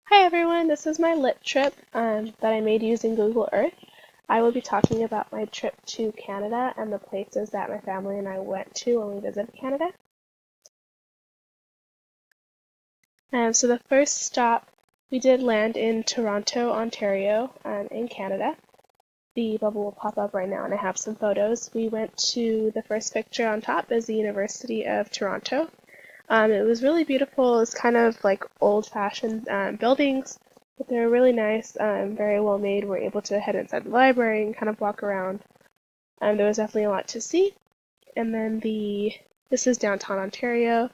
Hi everyone, this is my lit trip that I made using Google Earth. I will be talking about my trip to Canada and the places that my family and I went to when we visited Canada. So the first stop, we did land in Toronto, Ontario, in Canada. The bubble will pop up right now and I have some photos. We went to the first picture on top is the University of Toronto. It was really beautiful. It was kind of like old-fashioned buildings, but they were really nice, very well made. We were able to head inside the library and kind of walk around. There was definitely a lot to see. And then this is downtown Ontario,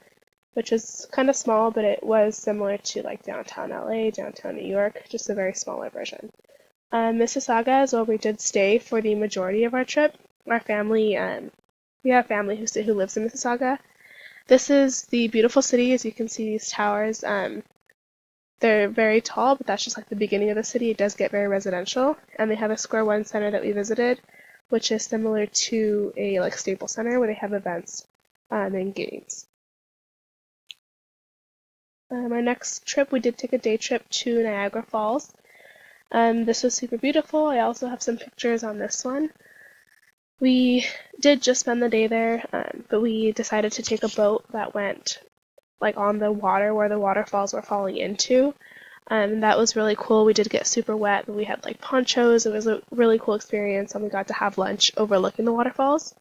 which is kind of small, but it was similar to like downtown LA, downtown New York, just a very smaller version. Mississauga is where we did stay for the majority of our trip. Our family, we have family who lives in Mississauga. This is the beautiful city. As you can see, these towers, they're very tall, but that's just like the beginning of the city. It does get very residential, and they have a Square One Center that we visited, which is similar to a like Staples Center where they have events and games. Our next trip, we did take a day trip to Niagara Falls. This was super beautiful. I also have some pictures on this one. We did just spend the day there, but we decided to take a boat that went like on the water where the waterfalls were falling into. That was really cool. We did get super wet, but we had like ponchos. It was a really cool experience, and we got to have lunch overlooking the waterfalls.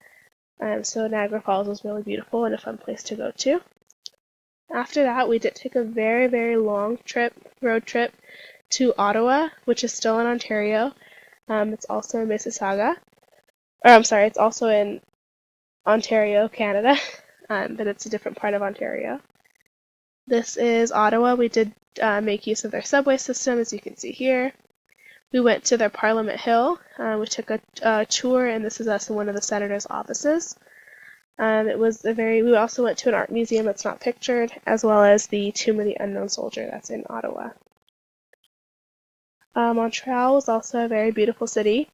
So Niagara Falls was really beautiful and a fun place to go to. After that, we did take a very, very long road trip to Ottawa, which is still in Ontario. It's also in Mississauga. Or I'm sorry, it's also in Ontario, Canada, but it's a different part of Ontario. This is Ottawa. We did make use of their subway system, as you can see here. We went to their Parliament Hill. We took a tour, and this is us in one of the senator's offices. We also went to an art museum that's not pictured, as well as the Tomb of the Unknown Soldier that's in Ottawa. Montreal was also a very beautiful city.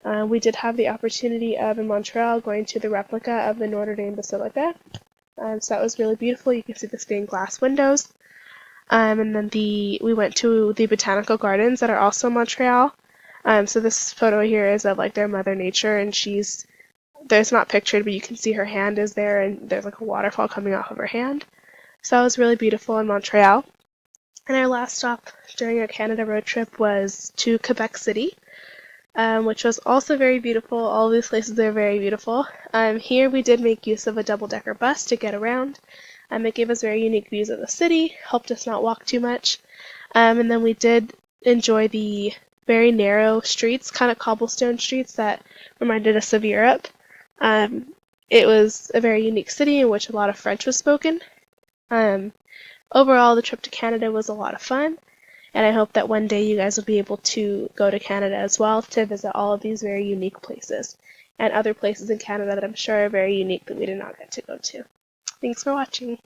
We did have the opportunity of, in Montreal, going to the replica of the Notre Dame Basilica. So that was really beautiful. You can see the stained glass windows. And then we went to the botanical gardens that are also in Montreal. So this photo here is of like their Mother Nature, and there's not pictured, but you can see her hand is there, and there's like a waterfall coming off of her hand. So that was really beautiful in Montreal. And our last stop during our Canada road trip was to Quebec City, which was also very beautiful. All these places are very beautiful. Here we did make use of a double-decker bus to get around. It gave us very unique views of the city, helped us not walk too much. And then we did enjoy the very narrow streets, kind of cobblestone streets that reminded us of Europe. It was a very unique city in which a lot of French was spoken. Overall, the trip to Canada was a lot of fun, and I hope that one day you guys will be able to go to Canada as well to visit all of these very unique places and other places in Canada that I'm sure are very unique that we did not get to go to. Thanks for watching.